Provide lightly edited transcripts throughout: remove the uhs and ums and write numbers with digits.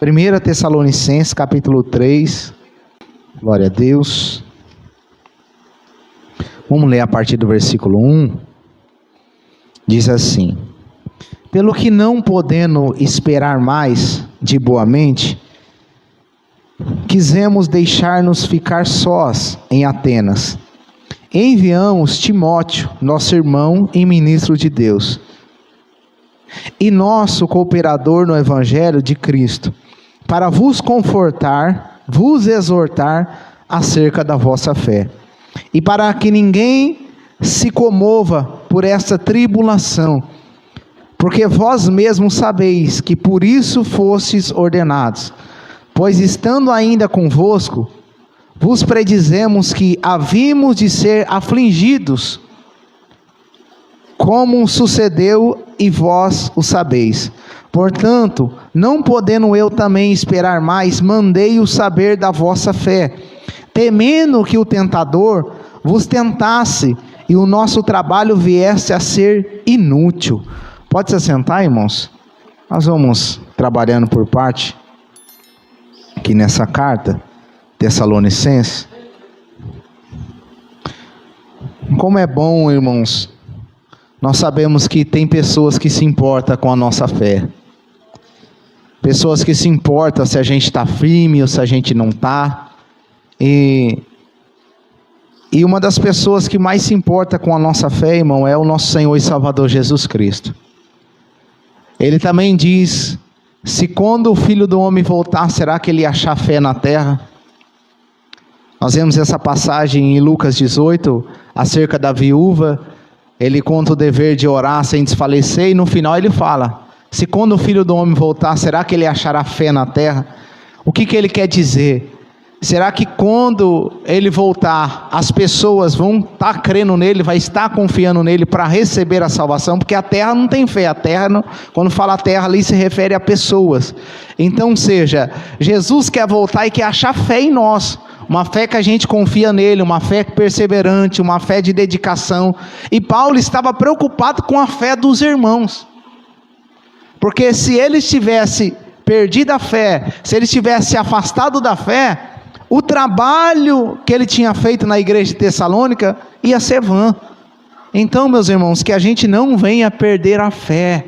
1 Tessalonicenses capítulo 3, glória a Deus. Vamos ler a partir do versículo 1, diz assim: pelo que não podendo esperar mais de boa mente, quisemos deixar-nos ficar sós em Atenas. Enviamos Timóteo, nosso irmão e ministro de Deus, e nosso cooperador no Evangelho de Cristo, para vos confortar, vos exortar acerca da vossa fé, e para que ninguém se comova por esta tribulação, porque vós mesmos sabeis que por isso fostes ordenados, pois estando ainda convosco, vos predizemos que havíamos de ser afligidos, como sucedeu e vós o sabeis. Portanto, não podendo eu também esperar mais, mandei-o saber da vossa fé, temendo que o tentador vos tentasse e o nosso trabalho viesse a ser inútil. Pode se assentar, irmãos? Nós vamos trabalhando por parte aqui nessa carta Tessalonicenses. Como é bom, irmãos, nós sabemos que tem pessoas que se importam com a nossa fé, pessoas que se importam se a gente está firme ou se a gente não está, e uma das pessoas que mais se importa com a nossa fé, irmão, é o nosso Senhor e Salvador Jesus Cristo. Ele também diz: se quando o Filho do Homem voltar, será que ele achar fé na terra? Nós vemos essa passagem em Lucas 18, acerca da viúva. Ele conta o dever de orar sem desfalecer, e no final ele fala: se quando o Filho do Homem voltar, será que ele achará fé na terra? O que ele quer dizer? Será que quando ele voltar, as pessoas vão estar crendo nele, vai estar confiando nele para receber a salvação? Porque a terra não tem fé, a terra não, quando fala terra ali se refere a pessoas. Então, seja, Jesus quer voltar e quer achar fé em nós, uma fé que a gente confia nele, uma fé perseverante, uma fé de dedicação. E Paulo estava preocupado com a fé dos irmãos, porque se ele tivesse perdido a fé, se ele tivesse se afastado da fé, o trabalho que ele tinha feito na igreja de Tessalônica ia ser vã. Então, meus irmãos, que a gente não venha perder a fé,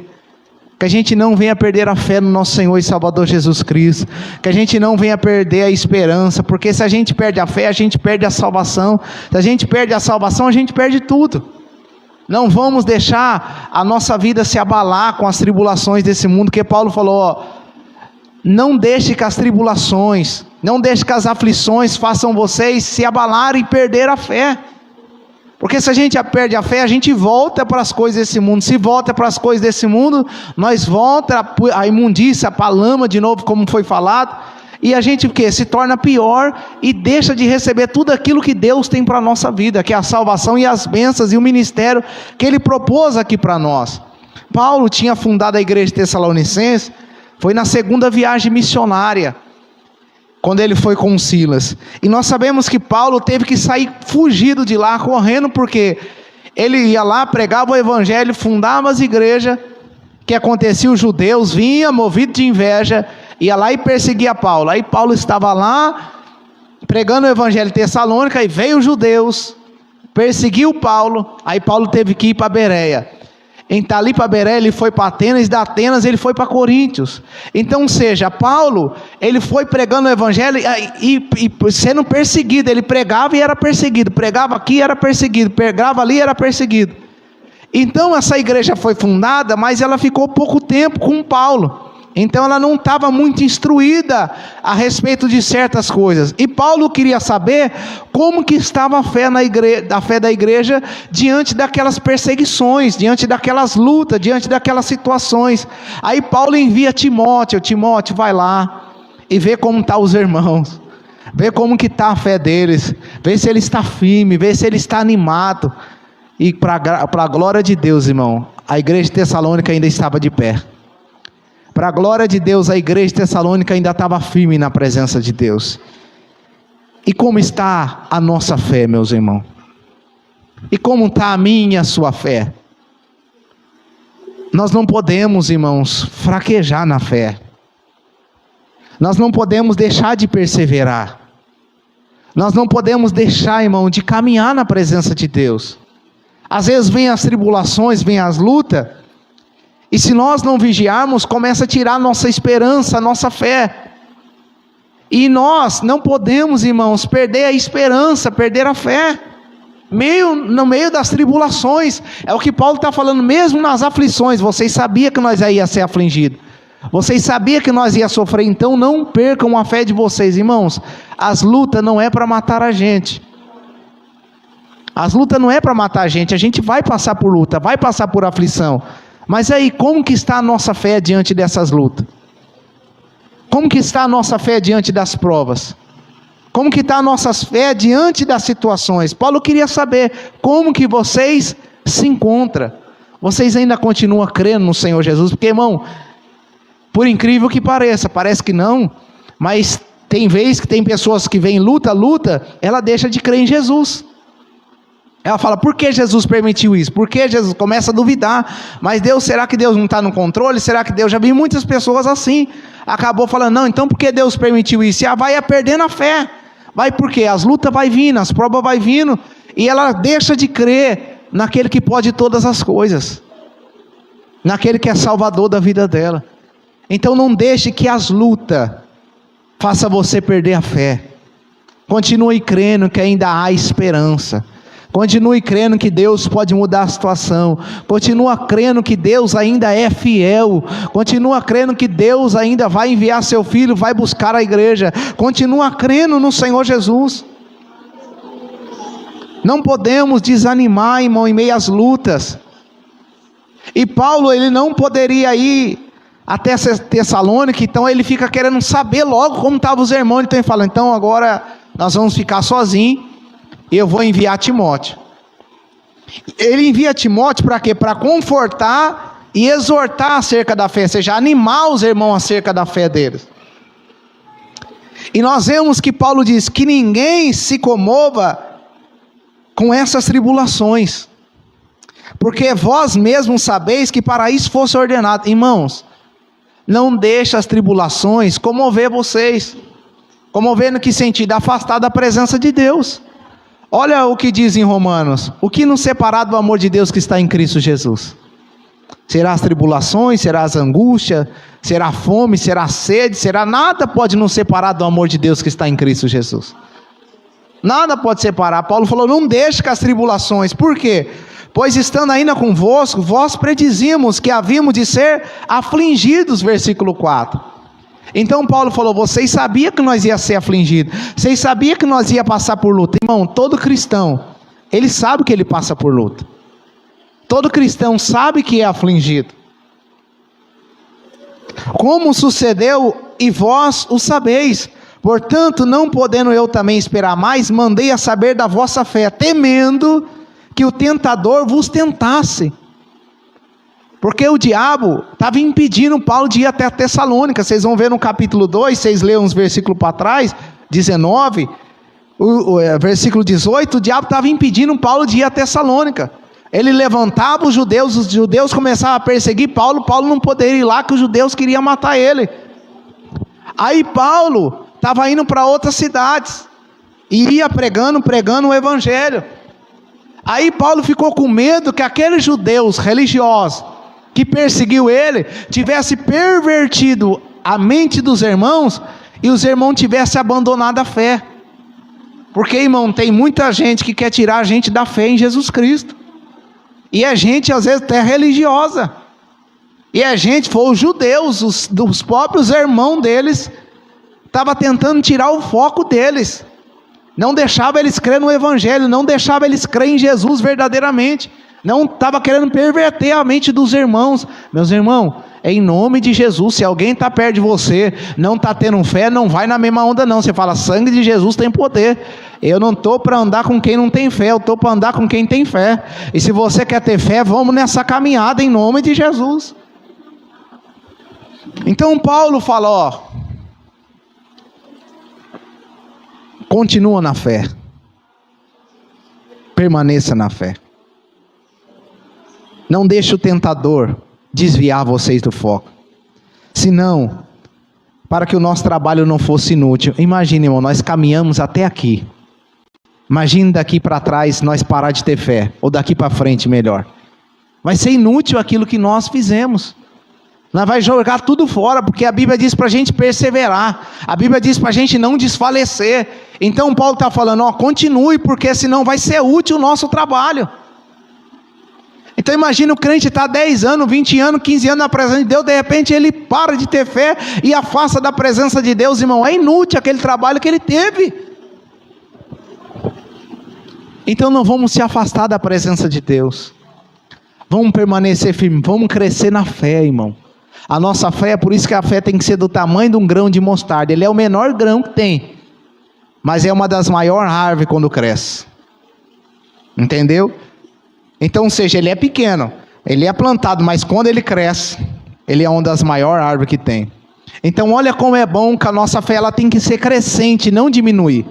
que a gente não venha perder a fé no nosso Senhor e Salvador Jesus Cristo, que a gente não venha perder a esperança, porque se a gente perde a fé, a gente perde a salvação. Se a gente perde a salvação, a gente perde tudo. Não vamos deixar a nossa vida se abalar com as tribulações desse mundo, que Paulo falou, ó, não deixe que as tribulações, não deixe que as aflições façam vocês se abalarem e perder a fé. Porque se a gente perde a fé, a gente volta para as coisas desse mundo. Se volta para as coisas desse mundo, nós volta a imundícia, para a lama de novo, como foi falado. E a gente o quê? Se torna pior e deixa de receber tudo aquilo que Deus tem para a nossa vida, que é a salvação e as bênçãos e o ministério que Ele propôs aqui para nós. Paulo tinha fundado a igreja de Tessalonicenses, foi na segunda viagem missionária, quando ele foi com Silas. E nós sabemos que Paulo teve que sair fugido de lá, correndo, porque ele ia lá, pregava o evangelho, fundava as igrejas, que acontecia, os judeus vinham, movido de inveja, ia lá e perseguia Paulo. Aí Paulo estava lá, pregando o evangelho em Tessalônica, e veio os judeus, perseguiu Paulo, aí Paulo teve que ir para Bereia. Então ali para Bereia ele foi para Atenas, da Atenas ele foi para Coríntios. Então, seja, Paulo, ele foi pregando o evangelho e sendo perseguido. Ele pregava e era perseguido, pregava aqui e era perseguido, pregava ali e era perseguido. Então essa igreja foi fundada, mas ela ficou pouco tempo com Paulo. Então ela não estava muito instruída a respeito de certas coisas. E Paulo queria saber como que estava a fé da igreja diante daquelas perseguições, diante daquelas lutas, diante daquelas situações. Aí Paulo envia Timóteo: Timóteo, vai lá e vê como estão os irmãos, vê como que está a fé deles, vê se ele está firme, vê se ele está animado. E para a glória de Deus, irmão, a igreja de Tessalônica ainda estava de pé. Para a glória de Deus, a igreja de Tessalônica ainda estava firme na presença de Deus. E como está a nossa fé, meus irmãos? E como está a minha e a sua fé? Nós não podemos, irmãos, fraquejar na fé. Nós não podemos deixar de perseverar. Nós não podemos deixar, irmão, de caminhar na presença de Deus. Às vezes vem as tribulações, vem as lutas, e se nós não vigiarmos, começa a tirar nossa esperança, nossa fé. E nós não podemos, irmãos, perder a esperança, perder a fé. No meio das tribulações, é o que Paulo está falando, mesmo nas aflições. Vocês sabiam que nós ia ser afligidos, vocês sabiam que nós ia sofrer, então não percam a fé de vocês, irmãos. As lutas não é para matar a gente. As lutas não é para matar a gente vai passar por luta, vai passar por aflição. Mas aí, como que está a nossa fé diante dessas lutas? Como que está a nossa fé diante das provas? Como que está a nossa fé diante das situações? Paulo queria saber como que vocês se encontram. Vocês ainda continuam crendo no Senhor Jesus? Porque, irmão, por incrível que pareça, parece que não, mas tem vezes que tem pessoas que vêm luta, ela deixa de crer em Jesus. Ela fala, por que Jesus permitiu isso? Por que Jesus? Começa a duvidar. Mas Deus, será que Deus não está no controle? Será que Deus... Já vi muitas pessoas assim. Acabou falando, não, então por que Deus permitiu isso? E ela vai perdendo a fé. Vai porque as lutas vai vindo, as provas vai vindo. E ela deixa de crer naquele que pode todas as coisas. Naquele que é salvador da vida dela. Então não deixe que as lutas façam você perder a fé. Continue crendo que ainda há esperança. Continue crendo que Deus pode mudar a situação. Continua crendo que Deus ainda é fiel. Continua crendo que Deus ainda vai enviar seu filho, vai buscar a igreja. Continua crendo no Senhor Jesus. Não podemos desanimar, irmão, em meio às lutas. E Paulo, ele não poderia ir até Tessalônica, então ele fica querendo saber logo como estavam os irmãos. Então ele fala, então agora nós vamos ficar sozinhos. Eu vou enviar Timóteo. Ele envia Timóteo para quê? Para confortar e exortar acerca da fé, ou seja, animar os irmãos acerca da fé deles. E nós vemos que Paulo diz que ninguém se comova com essas tribulações, porque vós mesmos sabeis que para isso fosse ordenado. Irmãos, não deixe as tribulações comover vocês. Comover no que sentido? Afastar da presença de Deus. Olha o que diz em Romanos: o que nos separar do amor de Deus que está em Cristo Jesus? Será as tribulações, será as angústias, será a fome, será a sede, será nada pode nos separar do amor de Deus que está em Cristo Jesus. Nada pode separar. Paulo falou, não deixe que as tribulações, por quê? Pois estando ainda convosco, vós predizimos que havíamos de ser afligidos, versículo 4. Então Paulo falou, vocês sabiam que nós ia ser afligidos, vocês sabiam que nós ia passar por luta. Irmão, todo cristão, ele sabe que ele passa por luta. Todo cristão sabe que é afligido. Como sucedeu e vós o sabeis. Portanto, não podendo eu também esperar mais, mandei a saber da vossa fé, temendo que o tentador vos tentasse. Porque o diabo estava impedindo Paulo de ir até a Tessalônica. Vocês vão ver no capítulo 2, vocês leram uns versículos para trás, 19, versículo 18, o diabo estava impedindo Paulo de ir a Tessalônica. Ele levantava os judeus começavam a perseguir Paulo, Paulo não poderia ir lá, que os judeus queriam matar ele. Aí Paulo estava indo para outras cidades, e ia pregando o evangelho. Aí Paulo ficou com medo que aqueles judeus religiosos, que perseguiu ele, tivesse pervertido a mente dos irmãos, e os irmãos tivessem abandonado a fé. Porque, irmão, tem muita gente que quer tirar a gente da fé em Jesus Cristo, e é gente às vezes até religiosa, e é gente, foi os judeus, dos próprios irmãos deles, estava tentando tirar o foco deles, não deixava eles crer no evangelho, não deixava eles crer em Jesus verdadeiramente, não estava querendo perverter a mente dos irmãos. Meus irmãos, é em nome de Jesus, se alguém está perto de você, não está tendo fé, não vai na mesma onda não. Você fala, sangue de Jesus tem poder. Eu não estou para andar com quem não tem fé, eu estou para andar com quem tem fé. E se você quer ter fé, vamos nessa caminhada em nome de Jesus. Então Paulo fala, ó, continua na fé, permaneça na fé. Não deixe o tentador desviar vocês do foco. Senão, para que o nosso trabalho não fosse inútil. Imagine, irmão, nós caminhamos até aqui. Imagine daqui para trás nós parar de ter fé, ou daqui para frente melhor. Vai ser inútil aquilo que nós fizemos. Nós vai jogar tudo fora, porque a Bíblia diz para a gente perseverar. A Bíblia diz para a gente não desfalecer. Então Paulo está falando, continue, porque senão vai ser útil o nosso trabalho. Então imagina o crente estar 10 anos, 20 anos, 15 anos na presença de Deus, de repente ele para de ter fé e afasta da presença de Deus, irmão. É inútil aquele trabalho que ele teve. Então não vamos se afastar da presença de Deus. Vamos permanecer firmes, vamos crescer na fé, irmão. A nossa fé, é por isso que a fé tem que ser do tamanho de um grão de mostarda. Ele é o menor grão que tem, mas é uma das maiores árvores quando cresce. Entendeu? Então, ou seja, ele é pequeno, ele é plantado, mas quando ele cresce, ele é uma das maiores árvores que tem. Então, olha como é bom que a nossa fé ela tem que ser crescente, não diminuir.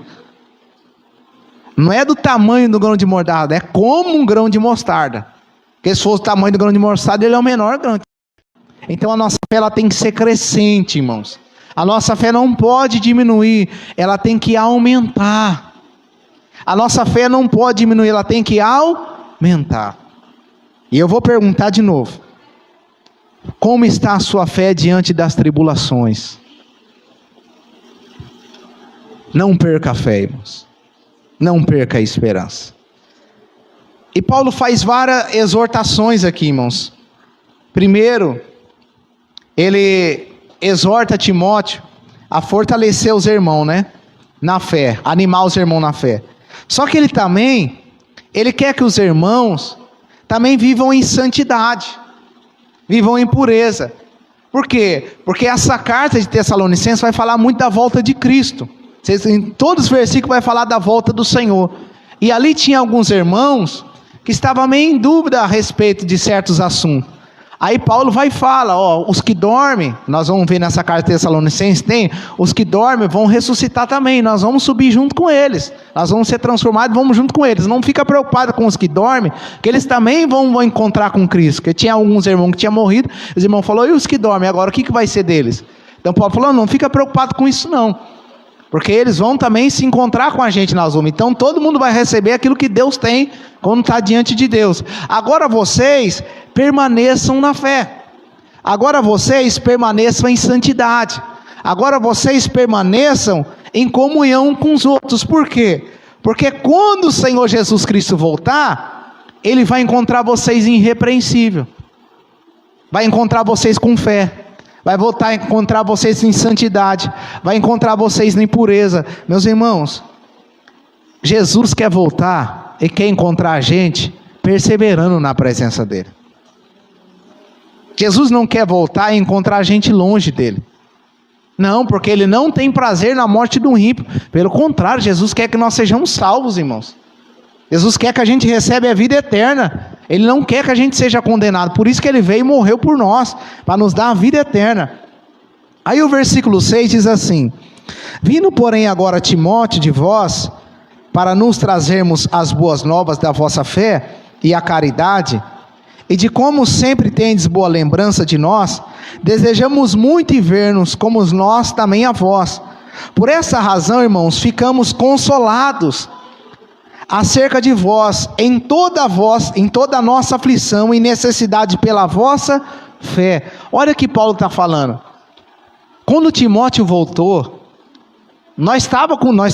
Não é do tamanho do grão de mostarda, é como um grão de mostarda. Porque se fosse o tamanho do grão de mostarda, ele é o menor grão. Então a nossa fé ela tem que ser crescente, irmãos. A nossa fé não pode diminuir, ela tem que aumentar. A nossa fé não pode diminuir, ela tem que aumentar. E eu vou perguntar de novo: como está a sua fé diante das tribulações? Não perca a fé, irmãos. Não perca a esperança. E Paulo faz várias exortações aqui, irmãos. Primeiro, ele exorta Timóteo a fortalecer os irmãos, na fé, animar os irmãos na fé. Só que ele quer que os irmãos também vivam em santidade, vivam em pureza. Por quê? Porque essa carta de Tessalonicenses vai falar muito da volta de Cristo. Em todos os versículos vai falar da volta do Senhor. E ali tinha alguns irmãos que estavam meio em dúvida a respeito de certos assuntos. Aí Paulo vai e fala, os que dormem, nós vamos ver nessa carta de Tessalonicenses, os que dormem vão ressuscitar também, nós vamos subir junto com eles, nós vamos ser transformados, vamos junto com eles. Não fica preocupado com os que dormem, que eles também vão encontrar com Cristo, porque tinha alguns irmãos que tinham morrido, os irmãos falaram, e os que dormem agora, o que vai ser deles? Então Paulo falou, não fica preocupado com isso não, porque eles vão também se encontrar com a gente nas urnas. Então todo mundo vai receber aquilo que Deus tem quando está diante de Deus. Agora vocês permaneçam na fé. Agora vocês permaneçam em santidade. Agora vocês permaneçam em comunhão com os outros. Por quê? Porque quando o Senhor Jesus Cristo voltar, Ele vai encontrar vocês irrepreensível. Vai encontrar vocês com fé. Vai voltar a encontrar vocês em santidade. Vai encontrar vocês em pureza. Meus irmãos, Jesus quer voltar e quer encontrar a gente perseverando na presença dEle. Jesus não quer voltar e encontrar a gente longe dEle. Não, porque Ele não tem prazer na morte do ímpio. Pelo contrário, Jesus quer que nós sejamos salvos, irmãos. Jesus quer que a gente receba a vida eterna. Ele não quer que a gente seja condenado. Por isso que Ele veio e morreu por nós, para nos dar a vida eterna. Aí o versículo 6 diz assim: vindo porém agora Timóteo de vós, para nos trazermos as boas novas da vossa fé e a caridade, e de como sempre tendes boa lembrança de nós, desejamos muito ver-nos como nós também a vós. Por essa razão, irmãos, ficamos consolados acerca de vós, em toda a nossa aflição e necessidade pela vossa fé. Olha o que Paulo está falando. Quando Timóteo voltou, nós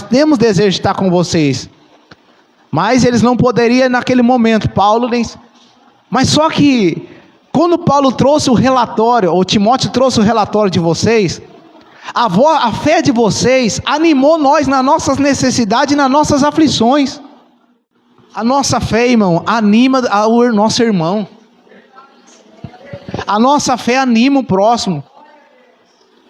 temos desejo de estar com vocês, mas eles não poderiam naquele momento. Mas só que quando Paulo trouxe o relatório, ou Timóteo trouxe o relatório de vocês, a fé de vocês animou nós nas nossas necessidades e nas nossas aflições. A nossa fé, irmão, anima o nosso irmão. A nossa fé anima o próximo.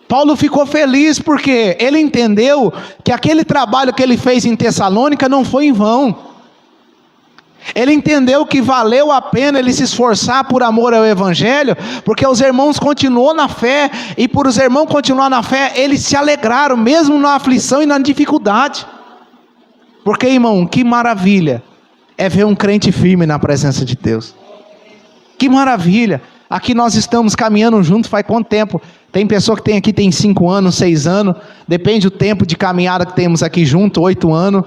Paulo ficou feliz porque ele entendeu que aquele trabalho que ele fez em Tessalônica não foi em vão. Ele entendeu que valeu a pena ele se esforçar por amor ao Evangelho, porque os irmãos continuou na fé, e por os irmãos continuar na fé, eles se alegraram, mesmo na aflição e na dificuldade. Porque, irmão, que maravilha é ver um crente firme na presença de Deus. Que maravilha! Aqui nós estamos caminhando juntos faz quanto tempo? Tem pessoa que tem aqui tem 5 anos, 6 anos, depende do tempo de caminhada que temos aqui junto, 8 anos.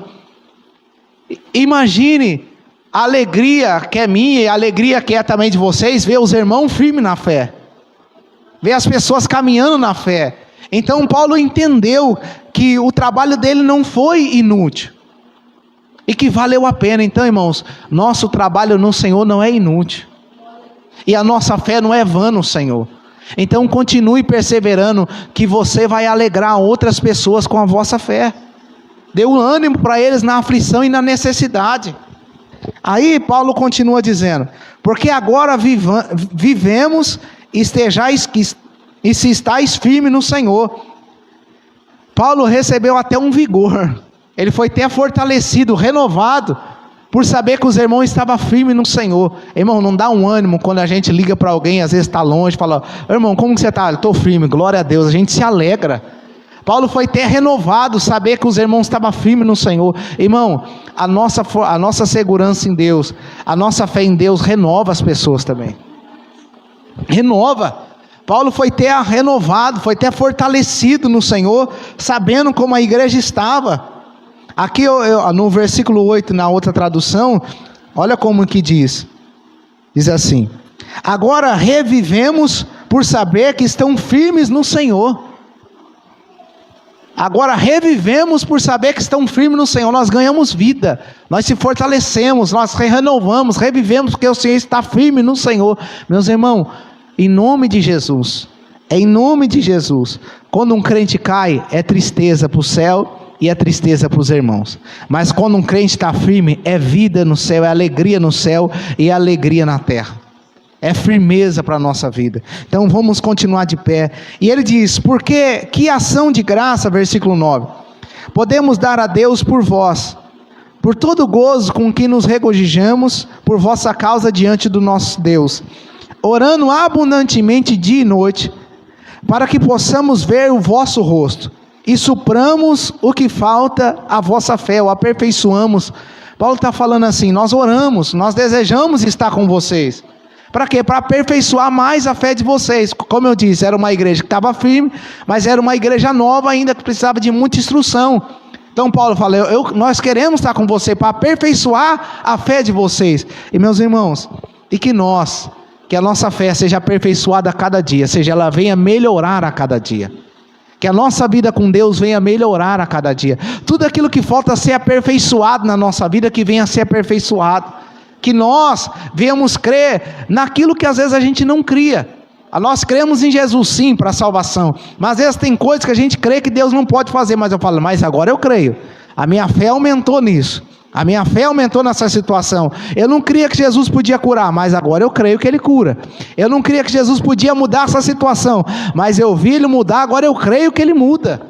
Imagine a alegria que é minha e a alegria que é também de vocês, ver os irmãos firmes na fé, ver as pessoas caminhando na fé. Então Paulo entendeu que o trabalho dele não foi inútil e que valeu a pena. Então, irmãos, nosso trabalho no Senhor não é inútil e a nossa fé não é vã no Senhor. Então continue perseverando, que você vai alegrar outras pessoas com a vossa fé. Dê um ânimo para eles na aflição e na necessidade. Aí Paulo continua dizendo: porque agora vivemos e se estáis firmes no Senhor. Paulo recebeu até um vigor, ele foi até fortalecido, renovado, por saber que os irmãos estavam firmes no Senhor. Irmão, não dá um ânimo quando a gente liga para alguém, às vezes está longe, fala: irmão, como que você está? Eu estou firme, glória a Deus. A gente se alegra. Paulo foi até renovado, saber que os irmãos estavam firmes no Senhor. Irmão, a nossa segurança em Deus, a nossa fé em Deus renova as pessoas também. Renova. Paulo foi até renovado, foi até fortalecido no Senhor, sabendo como a igreja estava. Aqui no versículo 8, na outra tradução, olha como que diz assim: agora revivemos por saber que estão firmes no Senhor. Agora revivemos por saber que estão firmes no Senhor. Nós ganhamos vida, nós se fortalecemos, nós renovamos, revivemos porque o Senhor está firme no Senhor. Meus irmãos, em nome de Jesus, é em nome de Jesus. Quando um crente cai, é tristeza para o céu e é tristeza para os irmãos. Mas quando um crente está firme, é vida no céu, é alegria no céu e é alegria na terra. É firmeza para a nossa vida. Então vamos continuar de pé. E ele diz: porque que ação de graça, versículo 9, podemos dar a Deus por vós, por todo o gozo com que nos regozijamos por vossa causa diante do nosso Deus, orando abundantemente dia e noite, para que possamos ver o vosso rosto, e supramos o que falta à vossa fé, ou aperfeiçoamos. Paulo está falando assim: nós oramos, nós desejamos estar com vocês. Para quê? Para aperfeiçoar mais a fé de vocês. Como eu disse, era uma igreja que estava firme, mas era uma igreja nova ainda, que precisava de muita instrução. Então Paulo fala: nós queremos estar com você para aperfeiçoar a fé de vocês. E meus irmãos, e que a nossa fé seja aperfeiçoada a cada dia, seja ela venha melhorar a cada dia. Que a nossa vida com Deus venha melhorar a cada dia. Tudo aquilo que falta ser aperfeiçoado na nossa vida, que venha a ser aperfeiçoado. Que nós venhamos crer naquilo que às vezes a gente não cria. Nós cremos em Jesus sim para a salvação, mas às vezes tem coisas que a gente crê que Deus não pode fazer, mas eu falo: mas agora eu creio, a minha fé aumentou nisso, a minha fé aumentou nessa situação. Eu não cria que Jesus podia curar, mas agora eu creio que Ele cura. Eu não cria que Jesus podia mudar essa situação, mas eu vi Ele mudar, agora eu creio que Ele muda.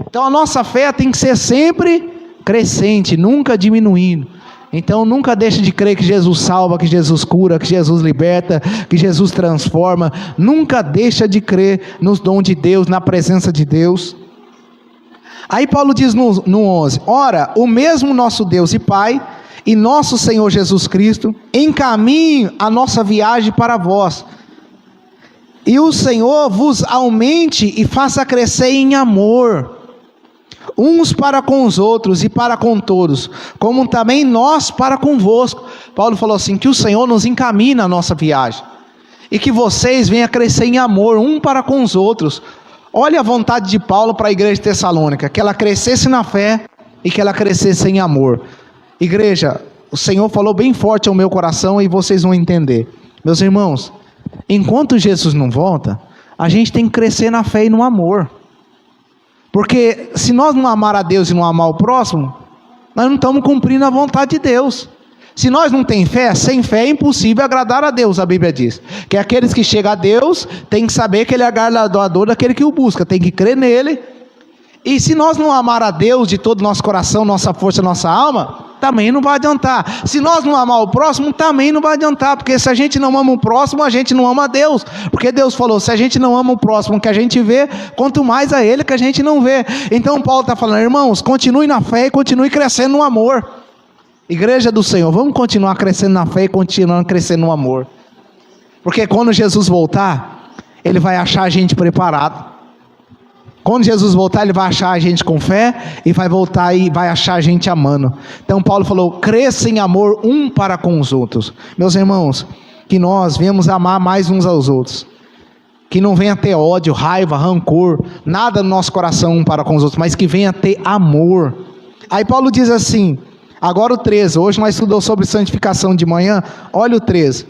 Então a nossa fé tem que ser sempre crescente, nunca diminuindo. Então nunca deixe de crer que Jesus salva, que Jesus cura, que Jesus liberta, que Jesus transforma. Nunca deixa de crer nos dons de Deus, na presença de Deus. Aí Paulo diz no 11: ora, o mesmo nosso Deus e Pai e nosso Senhor Jesus Cristo encaminhe a nossa viagem para vós, e o Senhor vos aumente e faça crescer em amor, uns para com os outros e para com todos, como também nós para convosco. Paulo falou assim: que o Senhor nos encaminhe na nossa viagem, e que vocês venham a crescer em amor, um para com os outros. Olha a vontade de Paulo para a igreja de Tessalônica: que ela crescesse na fé e que ela crescesse em amor. Igreja, o Senhor falou bem forte ao meu coração e vocês vão entender. Meus irmãos, enquanto Jesus não volta, a gente tem que crescer na fé e no amor. Porque se nós não amar a Deus e não amar o próximo, nós não estamos cumprindo a vontade de Deus. Se nós não temos fé, sem fé é impossível agradar a Deus. A Bíblia diz que aqueles que chegam a Deus têm que saber que Ele é galardoador daquele que o busca, tem que crer nele. E se nós não amar a Deus de todo o nosso coração, nossa força, nossa alma, também não vai adiantar. Se nós não amar o próximo, também não vai adiantar, porque se a gente não ama o próximo, a gente não ama a Deus, porque Deus falou: se a gente não ama o próximo que a gente vê, quanto mais a Ele que a gente não vê. Então Paulo está falando: irmãos, continue na fé e continue crescendo no amor. Igreja do Senhor, vamos continuar crescendo na fé e continuando crescendo no amor. Porque quando Jesus voltar, Ele vai achar a gente preparado. Quando Jesus voltar, Ele vai achar a gente com fé e vai voltar e vai achar a gente amando. Então Paulo falou, cresça em amor um para com os outros. Meus irmãos, que nós venhamos amar mais uns aos outros. Que não venha ter ódio, raiva, rancor, nada no nosso coração um para com os outros, mas que venha ter amor. Aí Paulo diz assim, agora o 13, hoje nós estudamos sobre santificação de manhã, olha o 13.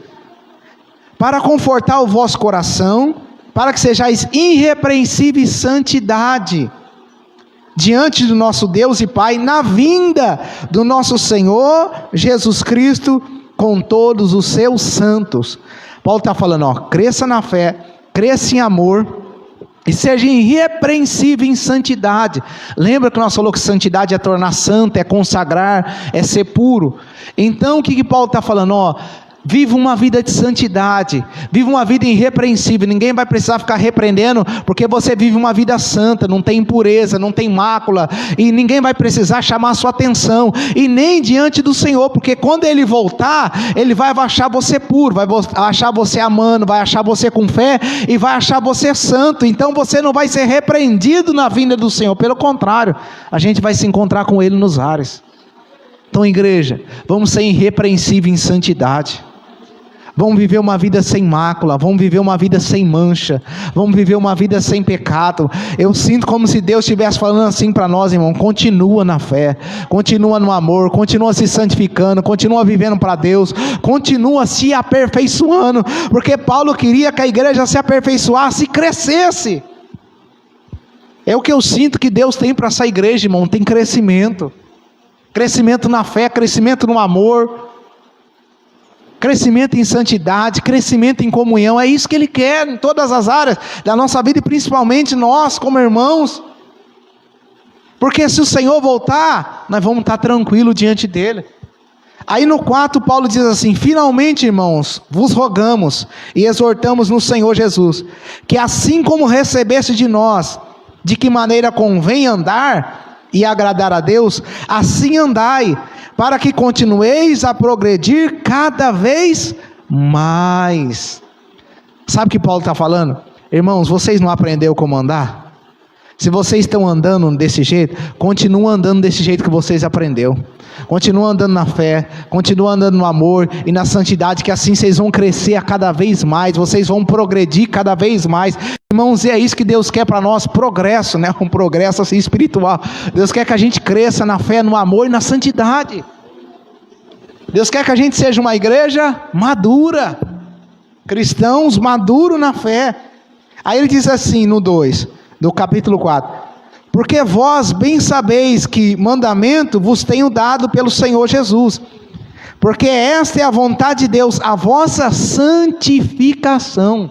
Para confortar o vosso coração, para que sejais irrepreensíveis em santidade, diante do nosso Deus e Pai, na vinda do nosso Senhor Jesus Cristo, com todos os seus santos. Paulo está falando, cresça na fé, cresça em amor, e seja irrepreensível em santidade. Lembra que nós falamos que santidade é tornar santo, é consagrar, é ser puro? Então o que Paulo está falando? Viva uma vida de santidade, viva uma vida irrepreensível. Ninguém vai precisar ficar repreendendo, porque você vive uma vida santa, não tem impureza, não tem mácula, e ninguém vai precisar chamar a sua atenção, e nem diante do Senhor, porque quando Ele voltar, Ele vai achar você puro, vai achar você amando, vai achar você com fé, e vai achar você santo. Então você não vai ser repreendido na vinda do Senhor, pelo contrário, a gente vai se encontrar com Ele nos ares. Então, igreja, vamos ser irrepreensíveis em santidade. Vamos viver uma vida sem mácula, vamos viver uma vida sem mancha, vamos viver uma vida sem pecado. Eu sinto como se Deus estivesse falando assim para nós, irmão, continua na fé, continua no amor, continua se santificando, continua vivendo para Deus, continua se aperfeiçoando, porque Paulo queria que a igreja se aperfeiçoasse e crescesse. É o que eu sinto que Deus tem para essa igreja, irmão, tem crescimento na fé, crescimento no amor, crescimento em santidade, crescimento em comunhão. É isso que Ele quer em todas as áreas da nossa vida, e principalmente nós como irmãos, porque se o Senhor voltar, nós vamos estar tranquilos diante dEle. Aí no 4 Paulo diz assim, finalmente irmãos, vos rogamos e exortamos no Senhor Jesus, que assim como recebeste de nós, de que maneira convém andar e agradar a Deus, assim andai, para que continueis a progredir cada vez mais. Sabe o que Paulo está falando? Irmãos, vocês não aprenderam como andar? Se vocês estão andando desse jeito, continuam andando desse jeito que vocês aprenderam. Continua andando na fé, continua andando no amor e na santidade, que assim vocês vão crescer a cada vez mais, vocês vão progredir cada vez mais. Irmãos, e é isso que Deus quer para nós, progresso, né? Um progresso assim espiritual. Deus quer que a gente cresça na fé, no amor e na santidade. Deus quer que a gente seja uma igreja madura, cristãos maduros na fé. Aí ele diz assim no 2, do capítulo 4, porque vós bem sabeis que mandamento vos tenho dado pelo Senhor Jesus, porque esta é a vontade de Deus, a vossa santificação,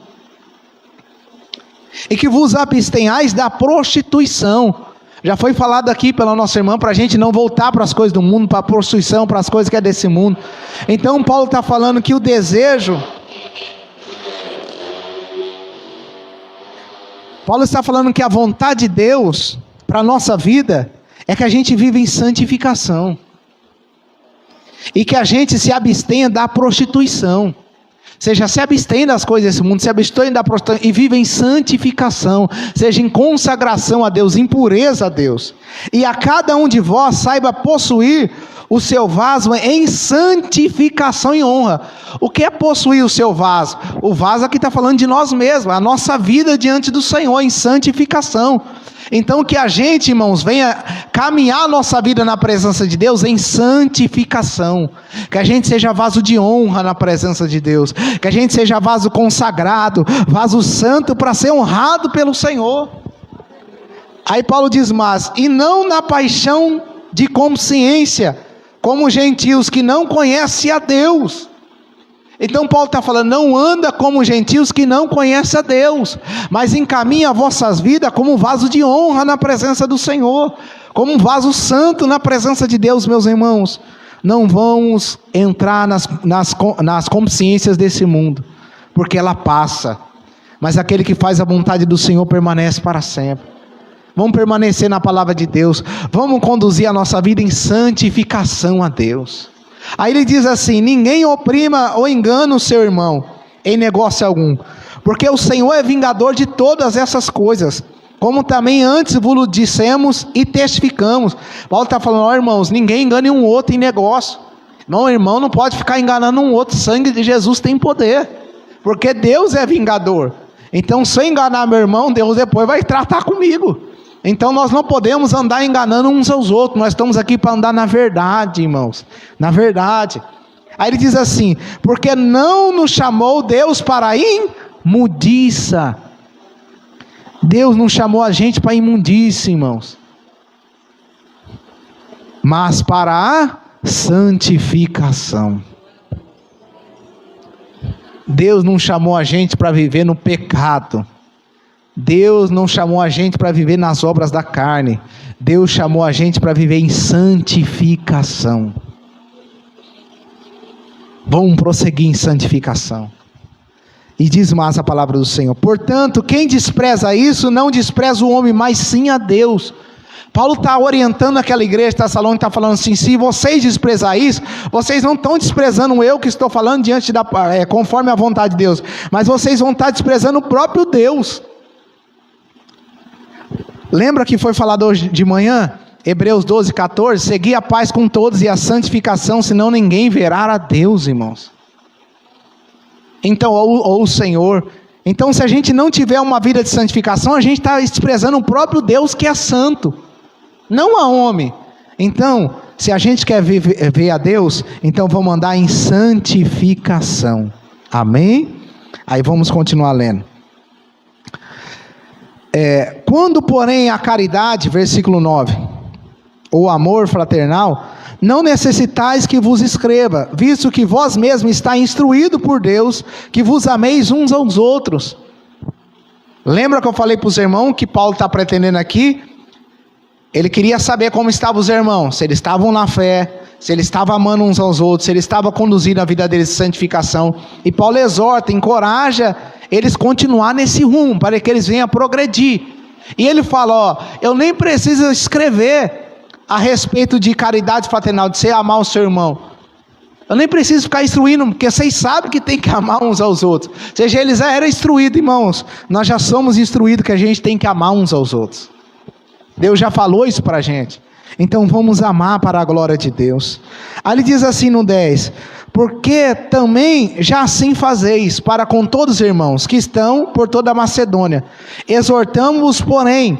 e que vos abstenhais da prostituição. Já foi falado aqui pela nossa irmã, para a gente não voltar para as coisas do mundo, para a prostituição, para as coisas que é desse mundo. Então Paulo está falando que o desejo, Paulo está falando que a vontade de Deus para a nossa vida é que a gente viva em santificação, e que a gente se abstenha da prostituição. Seja, se abstém das coisas desse mundo, se abstém da prostituição e vive em santificação, seja em consagração a Deus, em pureza a Deus. E a cada um de vós saiba possuir o seu vaso em santificação e honra. O que é possuir o seu vaso? O vaso aqui está falando de nós mesmos, a nossa vida diante do Senhor em santificação. Então que a gente, irmãos, venha caminhar a nossa vida na presença de Deus em santificação, que a gente seja vaso de honra na presença de Deus, que a gente seja vaso consagrado, vaso santo para ser honrado pelo Senhor. Aí Paulo diz, mas, e não na paixão de consciência, como gentios que não conhecem a Deus. Então Paulo está falando, não anda como gentios que não conhecem a Deus, mas encaminha vossas vidas como um vaso de honra na presença do Senhor, como um vaso santo na presença de Deus, meus irmãos. Não vamos entrar nas consciências desse mundo, porque ela passa, mas aquele que faz a vontade do Senhor permanece para sempre. Vamos permanecer na palavra de Deus, vamos conduzir a nossa vida em santificação a Deus. Aí ele diz assim, ninguém oprima ou engana o seu irmão, em negócio algum, porque o Senhor é vingador de todas essas coisas, como também antes vos dissemos e testificamos. Paulo está falando, ó irmãos, ninguém engane um outro em negócio. Não, irmão, não pode ficar enganando um outro. O sangue de Jesus tem poder, porque Deus é vingador. Então, se eu enganar meu irmão, Deus depois vai tratar comigo. Então, nós não podemos andar enganando uns aos outros. Nós estamos aqui para andar na verdade, irmãos, na verdade. Aí ele diz assim, porque não nos chamou Deus para a imundiça. Deus não chamou a gente para a imundícia, irmãos, mas para a santificação. Deus não chamou a gente para viver no pecado. Deus não chamou a gente para viver nas obras da carne. Deus chamou a gente para viver em santificação. Vamos prosseguir em santificação. E diz mais a palavra do Senhor: portanto, quem despreza isso, não despreza o homem, mas sim a Deus. Paulo está orientando aquela igreja de Tessalônica, está falando assim, se vocês desprezar isso, vocês não estão desprezando eu que estou falando conforme a vontade de Deus, mas vocês vão estar desprezando o próprio Deus. Lembra que foi falado hoje de manhã? Hebreus 12, 14, segui a paz com todos e a santificação, senão ninguém verá a Deus, irmãos. Então, ou o Senhor. Então, se a gente não tiver uma vida de santificação, a gente está desprezando o próprio Deus que é santo, não a homem. Então, se a gente quer ver a Deus, então vamos andar em santificação. Amém? Aí vamos continuar lendo. Quando, porém, a caridade, versículo 9, o amor fraternal, não necessitais que vos escreva, visto que vós mesmos está instruído por Deus, que vos ameis uns aos outros. Lembra que eu falei para os irmãos que Paulo está pretendendo aqui? Ele queria saber como estavam os irmãos, se eles estavam na fé, se eles estavam amando uns aos outros, se eles estavam conduzindo a vida deles de santificação. E Paulo exorta, encoraja eles continuar nesse rumo, para que eles venham a progredir. E ele fala, eu nem preciso escrever a respeito de caridade fraternal, de você amar o seu irmão. Eu nem preciso ficar instruindo, porque vocês sabem que tem que amar uns aos outros. Ou seja, eles já eram instruídos, irmãos. Nós já somos instruídos que a gente tem que amar uns aos outros. Deus já falou isso para a gente. Então vamos amar para a glória de Deus. Aí ele diz assim no 10, porque também já assim fazeis para com todos os irmãos que estão por toda a Macedônia. Exortamos-vos, porém,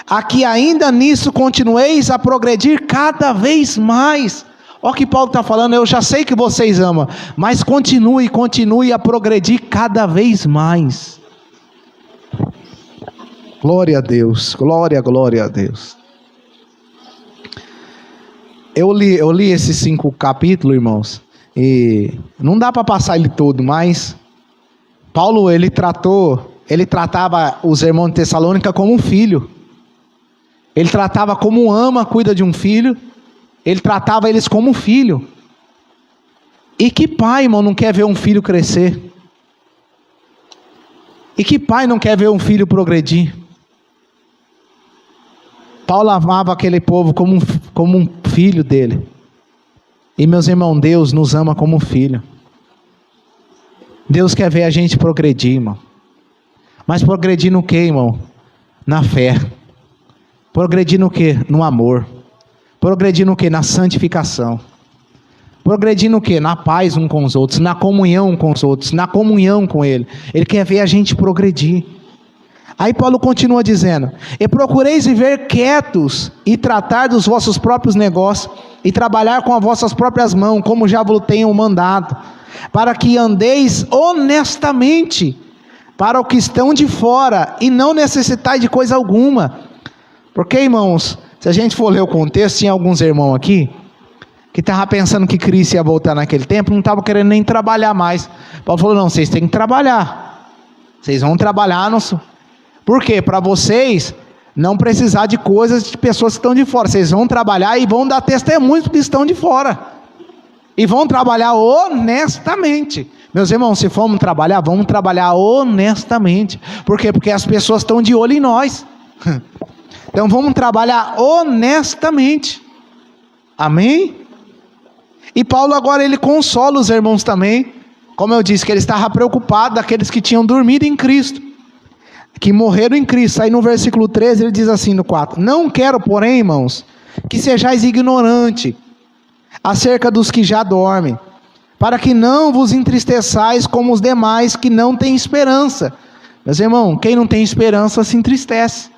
a que ainda nisso continueis a progredir cada vez mais. Olha o que Paulo está falando, eu já sei que vocês amam, mas continue a progredir cada vez mais. Glória a Deus, glória a Deus. Eu li esses 5 capítulos, irmãos, e não dá para passar ele todo, mas Paulo, ele tratava os irmãos de Tessalônica como um filho. Ele tratava como ama, cuida de um filho. Ele tratava eles como um filho. E que pai, irmão, não quer ver um filho crescer? E que pai não quer ver um filho progredir? Paulo amava aquele povo como um filho dele. E meus irmãos, Deus nos ama como um filho. Deus quer ver a gente progredir, irmão. Mas progredir no que, irmão? Na fé. Progredir no que? No amor. Progredir no que? Na santificação. Progredir no que? Na paz uns com os outros, na comunhão com os outros, na comunhão com Ele. Ele quer ver a gente progredir. Aí Paulo continua dizendo, e procureis viver quietos e tratar dos vossos próprios negócios e trabalhar com as vossas próprias mãos, como já vos tenho mandado, para que andeis honestamente para o que estão de fora e não necessitais de coisa alguma. Porque, irmãos, se a gente for ler o contexto, tinha alguns irmãos aqui que estavam pensando que Cristo ia voltar naquele tempo, não estavam querendo nem trabalhar mais. Paulo falou, não, vocês têm que trabalhar. Vocês vão trabalhar. Por quê? Para vocês não precisar de coisas de pessoas que estão de fora. Vocês vão trabalhar e vão dar testemunho que estão de fora. E vão trabalhar honestamente. Meus irmãos, se formos trabalhar, vamos trabalhar honestamente. Por quê? Porque as pessoas estão de olho em nós. Então vamos trabalhar honestamente. Amém? E Paulo agora ele consola os irmãos também, Como eu disse, que ele estava preocupado daqueles que tinham dormido em Cristo, que morreram em Cristo. Aí no versículo 13 ele diz assim no 4: não quero, porém, irmãos, que sejais ignorantes acerca dos que já dormem, para que não vos entristeçais como os demais que não têm esperança. Meus irmãos, quem não tem esperança se entristece,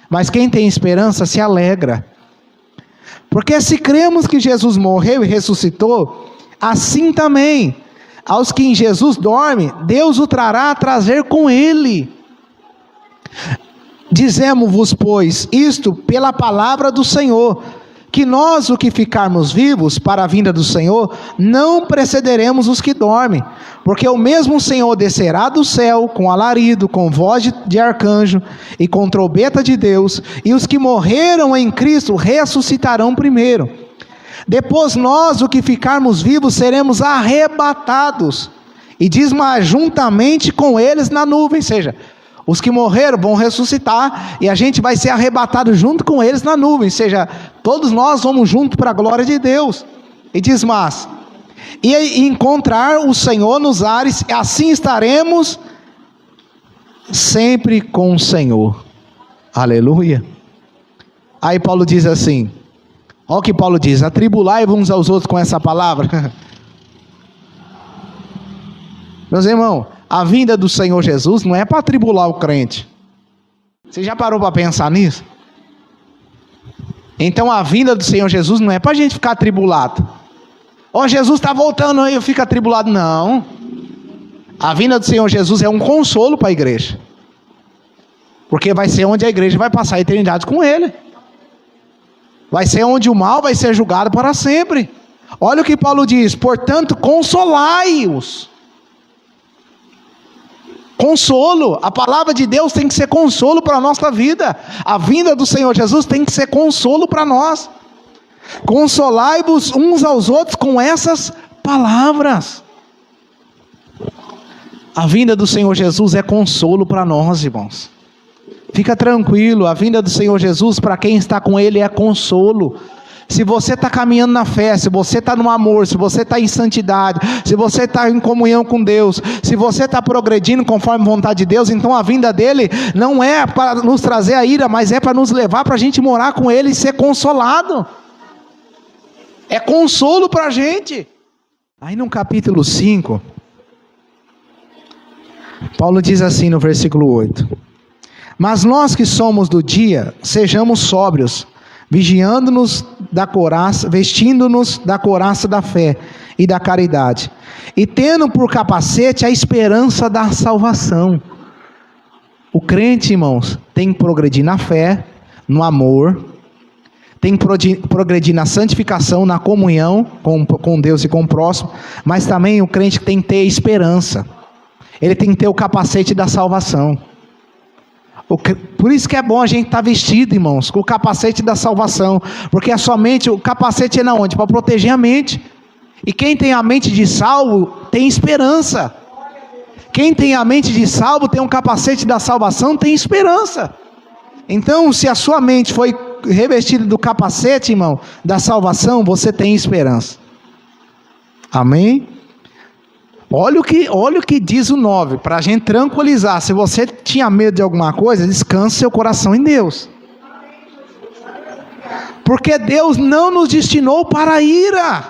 mas quem tem esperança se alegra. Porque se cremos que Jesus morreu e ressuscitou, assim também aos que em Jesus dormem, Deus o trará a trazer com ele. Dizemos-vos, pois, isto pela palavra do Senhor, que nós, o que ficarmos vivos para a vinda do Senhor, não precederemos os que dormem, porque o mesmo Senhor descerá do céu com alarido, com voz de arcanjo e com trombeta de Deus, e os que morreram em Cristo ressuscitarão primeiro. Depois nós, o que ficarmos vivos, seremos arrebatados e juntamente com eles na nuvem. Ou seja, os que morreram vão ressuscitar e a gente vai ser arrebatado junto com eles na nuvem. Ou seja, todos nós vamos junto para a glória de Deus. E diz mais: e encontrar o Senhor nos ares, e assim estaremos sempre com o Senhor. Aleluia. Aí Paulo diz assim, olha o que Paulo diz: atribulai uns aos outros com essa palavra. Meus irmãos, a vinda do Senhor Jesus não é para atribular o crente. Você já parou para pensar nisso? Então a vinda do Senhor Jesus não é para a gente ficar atribulado. Ó, Jesus está voltando aí, eu fico atribulado. Não. A vinda do Senhor Jesus é um consolo para a igreja. Porque vai ser onde a igreja vai passar a eternidade com Ele. Vai ser onde o mal vai ser julgado para sempre. Olha o que Paulo diz: portanto, consolai-os. Consolo, a palavra de Deus tem que ser consolo para a nossa vida. A vinda do Senhor Jesus tem que ser consolo para nós. Consolai-vos uns aos outros com essas palavras. A vinda do Senhor Jesus é consolo para nós, irmãos. Fica tranquilo, a vinda do Senhor Jesus para quem está com Ele é consolo. Se você está caminhando na fé, se você está no amor, se você está em santidade, se você está em comunhão com Deus, se você está progredindo conforme a vontade de Deus, então a vinda dele não é para nos trazer a ira, mas é para nos levar para a gente morar com Ele e ser consolado. É consolo para a gente. Aí no capítulo 5, Paulo diz assim no versículo 8: mas nós que somos do dia, sejamos sóbrios, vigiando-nos da couraça, vestindo-nos da couraça da fé e da caridade, e tendo por capacete a esperança da salvação. O crente, irmãos, tem que progredir na fé, no amor, tem que progredir na santificação, na comunhão com Deus e com o próximo, mas também o crente tem que ter esperança. Ele tem que ter o capacete da salvação. Por isso que é bom a gente estar vestido, irmãos, com o capacete da salvação, porque é somente, o capacete é na onde? Para proteger a mente. E quem tem a mente de salvo tem esperança. Quem tem a mente de salvo tem um capacete da salvação, tem esperança. Então, se a sua mente foi revestida do capacete, irmão, da salvação, você tem esperança. Amém? Olha o que diz o 9, para a gente tranquilizar. Se você tinha medo de alguma coisa, descanse seu coração em Deus. Porque Deus não nos destinou para a ira.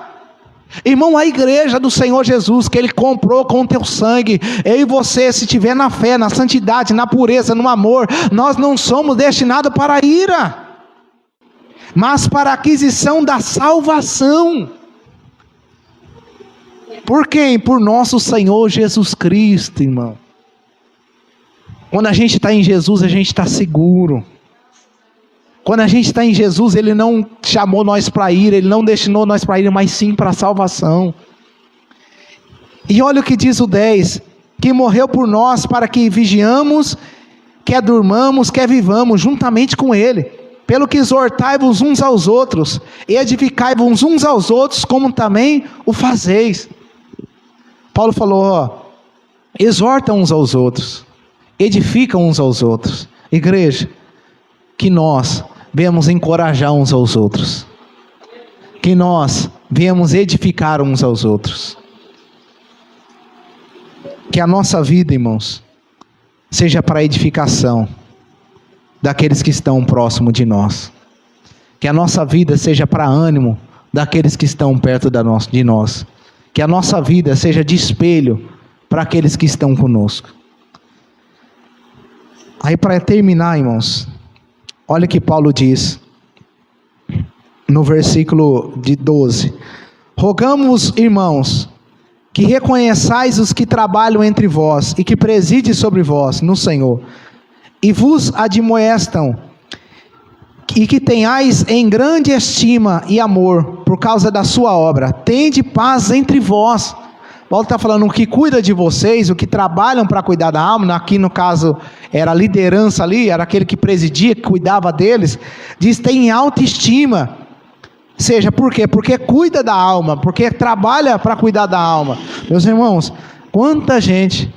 Irmão, a igreja do Senhor Jesus, que Ele comprou com o teu sangue, eu e você, se estiver na fé, na santidade, na pureza, no amor, nós não somos destinados para a ira, mas para a aquisição da salvação. Por quem? Por nosso Senhor Jesus Cristo, irmão. Quando a gente está em Jesus, a gente está seguro. Quando a gente está em Jesus, Ele não chamou nós para ira, Ele não destinou nós para ira, mas sim para a salvação. E olha o que diz o 10, que morreu por nós para que vigiamos, quer durmamos, quer vivamos, juntamente com Ele. Pelo que exortai-vos uns aos outros, e edificai-vos uns aos outros, como também o fazeis. Paulo falou, exorta uns aos outros, edifica uns aos outros. Igreja, que nós venhamos encorajar uns aos outros, que nós venhamos edificar uns aos outros. que a nossa vida, irmãos, seja para edificação daqueles que estão próximo de nós. Que a nossa vida seja para ânimo daqueles que estão perto de nós. Que a nossa vida seja de espelho para aqueles que estão conosco. Aí, para terminar, irmãos, olha o que Paulo diz no versículo de 12: rogamos, irmãos, que reconheçais os que trabalham entre vós e que presidem sobre vós no Senhor, e vos admoestam, e que tenhais em grande estima e amor por causa da sua obra. Tende paz entre vós. Paulo está falando, o que cuida de vocês, o que trabalham para cuidar da alma, aqui no caso era a liderança ali, era aquele que presidia, que cuidava deles, diz, tem autoestima. Seja, por quê? Porque cuida da alma, porque trabalha para cuidar da alma. Meus irmãos, quanta gente,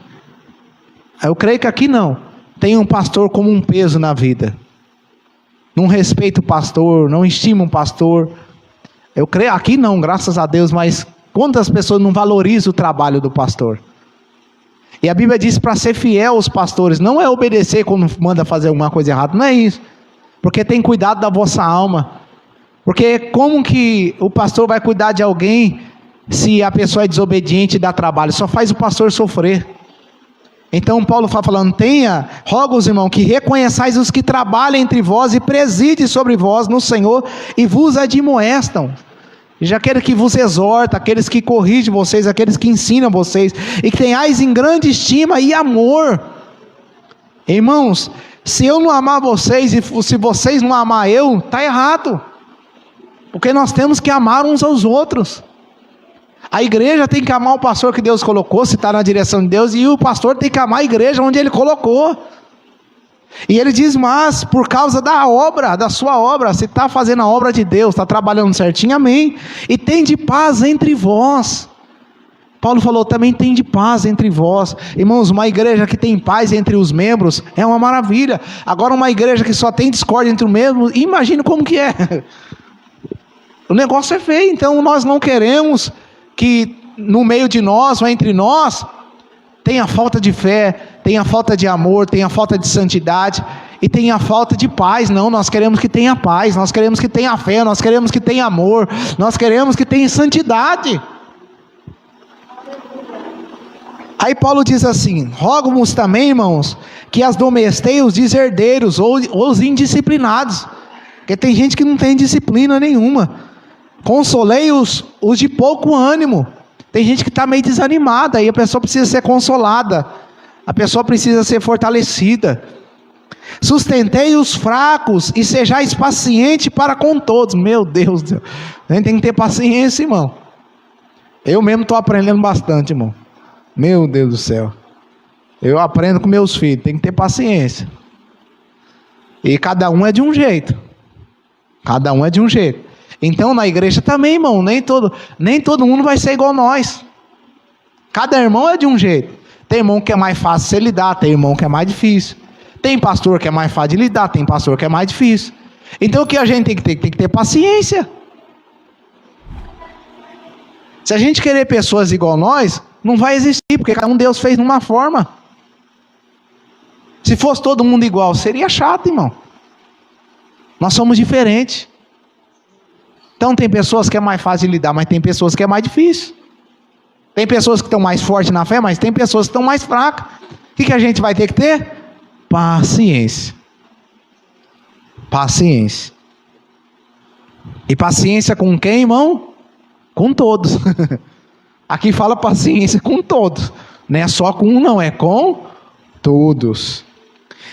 eu creio que aqui não, tem um pastor como um peso na vida. Não respeita o pastor, não estima o pastor. Eu creio, aqui não, graças a Deus, mas quantas pessoas não valorizam o trabalho do pastor? E a Bíblia diz para ser fiel aos pastores, não é obedecer quando manda fazer alguma coisa errada, não é isso. Porque tem cuidado da vossa alma. Porque como que o pastor vai cuidar de alguém se a pessoa é desobediente e dá trabalho? Só faz o pastor sofrer. Então Paulo está falando, rogo os irmãos que reconheçais os que trabalham entre vós e presidem sobre vós no Senhor e vos admoestam. Já aquele que vos exorta, aqueles que corrigem vocês, aqueles que ensinam vocês, e que tenhais em grande estima e amor. Irmãos, se eu não amar vocês e se vocês não amar eu, está errado. Porque nós temos que amar uns aos outros. A igreja tem que amar o pastor que Deus colocou, se está na direção de Deus, e o pastor tem que amar a igreja onde ele colocou. E ele diz, mas por causa da obra, da sua obra, se está fazendo a obra de Deus, está trabalhando certinho, amém. E tem de paz entre vós. Paulo falou, também tem de paz entre vós. Irmãos, uma igreja que tem paz entre os membros é uma maravilha. Agora uma igreja que só tem discórdia entre os membros, imagina como que é. O negócio é feio. Então nós não queremos que no meio de nós ou entre nós tenha falta de fé, tenha falta de amor, tenha falta de santidade e tenha falta de paz. Não, nós queremos que tenha paz, nós queremos que tenha fé, nós queremos que tenha amor, nós queremos que tenha santidade. Aí Paulo diz assim, rogo-vos também, irmãos, que admoesteis os deserdeiros ou os indisciplinados, porque tem gente que não tem disciplina nenhuma. Consolei os de pouco ânimo. Tem gente que está meio desanimada, aí a pessoa precisa ser consolada, a pessoa precisa ser fortalecida. Sustentei os fracos e sejais paciente para com todos. Meu Deus do céu, a gente tem que ter paciência, irmão. Eu mesmo estou aprendendo bastante, irmão. Meu Deus do céu, eu aprendo com meus filhos, tem que ter paciência. E cada um é de um jeito. Cada um é de um jeito. Então na igreja também, irmão, nem todo mundo vai ser igual nós. Cada irmão é de um jeito. Tem irmão que é mais fácil de se lidar, tem irmão que é mais difícil. Tem pastor que é mais fácil de lidar, tem pastor que é mais difícil. Então o que a gente tem que ter? Tem que ter paciência. Se a gente querer pessoas igual nós, não vai existir, porque cada um Deus fez de uma forma. Se fosse todo mundo igual, seria chato, irmão. Nós somos diferentes. Então tem pessoas que é mais fácil de lidar, mas tem pessoas que é mais difícil. Tem pessoas que estão mais fortes na fé, mas tem pessoas que estão mais fracas. O que a gente vai ter que ter? Paciência. Paciência. E paciência com quem, irmão? Com todos. Aqui fala paciência com todos. Não é só com um, não, é com todos.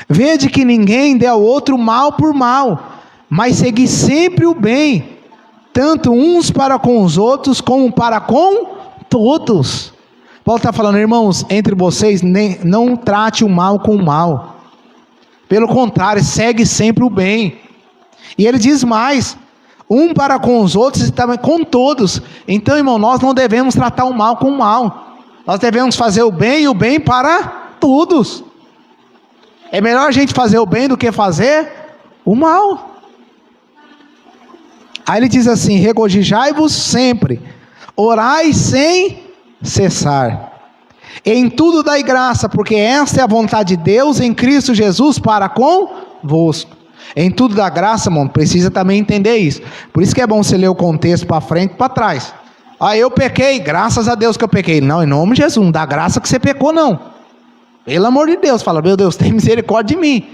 Vede que ninguém dê ao outro mal por mal, mas segui sempre o bem, tanto uns para com os outros, como para com todos. Paulo está falando, irmãos, entre vocês, não trate o mal com o mal. Pelo contrário, segue sempre o bem. E ele diz mais, um para com os outros e também com todos. Então, irmão, nós não devemos tratar o mal com o mal. Nós devemos fazer o bem e o bem para todos. É melhor a gente fazer o bem do que fazer o mal. Aí ele diz assim, regozijai-vos sempre, orai sem cessar. Em tudo dai graça, porque esta é a vontade de Deus em Cristo Jesus para convosco. Em tudo dá graça, irmão, precisa também entender isso. Por isso que é bom você ler o contexto para frente e para trás. Eu pequei, graças a Deus que eu pequei. Não, em nome de Jesus, não dá graça que você pecou, não. Pelo amor de Deus, fala, meu Deus, tem misericórdia de mim.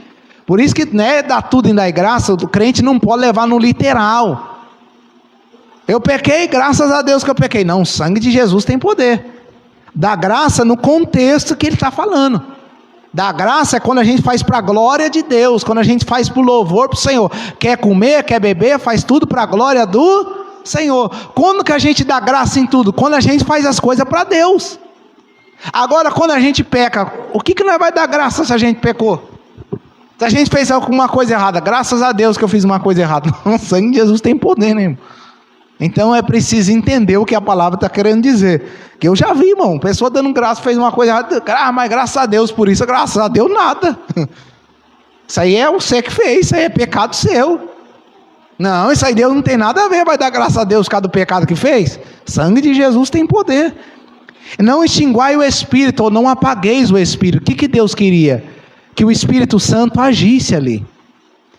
Por isso que, né, dá tudo em dar graça, o crente não pode levar no literal. Eu pequei, graças a Deus que eu pequei. Não, o sangue de Jesus tem poder. Dá graça no contexto que ele está falando. Dá graça é quando a gente faz para a glória de Deus, quando a gente faz para o louvor para o Senhor. Quer comer, quer beber, faz tudo para a glória do Senhor. Quando que a gente dá graça em tudo? Quando a gente faz as coisas para Deus. Agora, quando a gente peca, o que nós vai dar graça se a gente pecou? Se a gente fez alguma coisa errada, graças a Deus que eu fiz uma coisa errada. O sangue de Jesus tem poder, né, irmão? Então é preciso entender o que a palavra está querendo dizer. Que eu já vi, irmão, pessoa dando graça, fez uma coisa errada, mas graças a Deus por isso, graças a Deus nada. Isso aí é você que fez, isso aí é pecado seu. Não, isso aí Deus não tem nada a ver, vai dar graças a Deus por causa do pecado que fez. Sangue de Jesus tem poder. Não extinguai o Espírito, ou não apagueis o Espírito. O que Deus queria? Que o Espírito Santo agisse ali.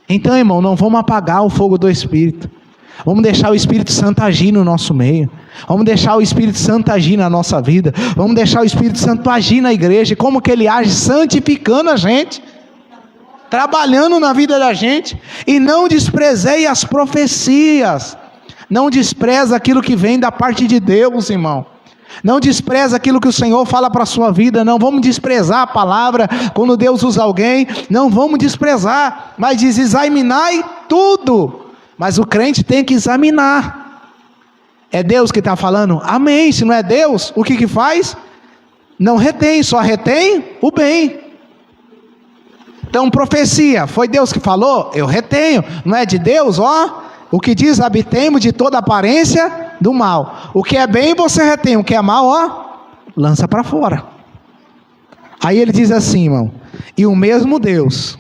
Então, irmão, não vamos apagar o fogo do Espírito. Vamos deixar o Espírito Santo agir no nosso meio. Vamos deixar o Espírito Santo agir na nossa vida. Vamos deixar o Espírito Santo agir na igreja. Como que ele age? Santificando a gente, trabalhando na vida da gente. E não desprezei as profecias. Não despreza aquilo que vem da parte de Deus, irmão. Não despreza aquilo que o Senhor fala para a sua vida. Não vamos desprezar a palavra. Quando Deus usa alguém, não vamos desprezar. Mas diz, examinai tudo. Mas o crente tem que examinar. É Deus que está falando? Amém. Se não é Deus, o que faz? Não retém, só retém o bem. Então, profecia, foi Deus que falou? Eu retenho. Não é de Deus? O que diz, abstemo de toda aparência do mal. O que é bem você retém, o que é mal, lança para fora. Aí ele diz assim, irmão, e o mesmo Deus,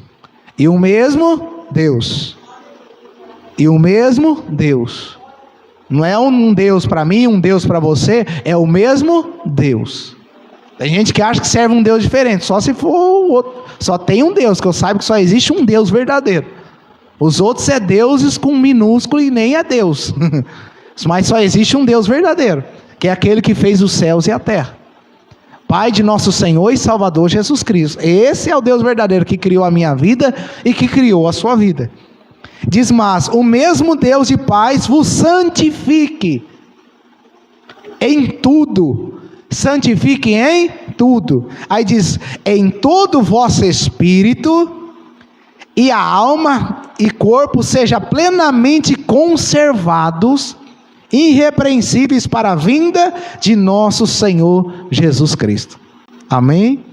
não é um Deus para mim, um Deus para você, é o mesmo Deus. Tem gente que acha que serve um Deus diferente, só se for o outro. Só tem um Deus, que eu saiba que só existe um Deus verdadeiro. Os outros é deuses com minúsculo e nem é Deus. Mas só existe um Deus verdadeiro, que é aquele que fez os céus e a terra. Pai de nosso Senhor e Salvador Jesus Cristo. Esse é o Deus verdadeiro que criou a minha vida e que criou a sua vida. Diz, mas o mesmo Deus de paz vos santifique em tudo. Santifique em tudo. Aí diz, em todo o vosso espírito e a alma e corpo seja plenamente conservados, irrepreensíveis para a vinda de nosso Senhor Jesus Cristo. Amém?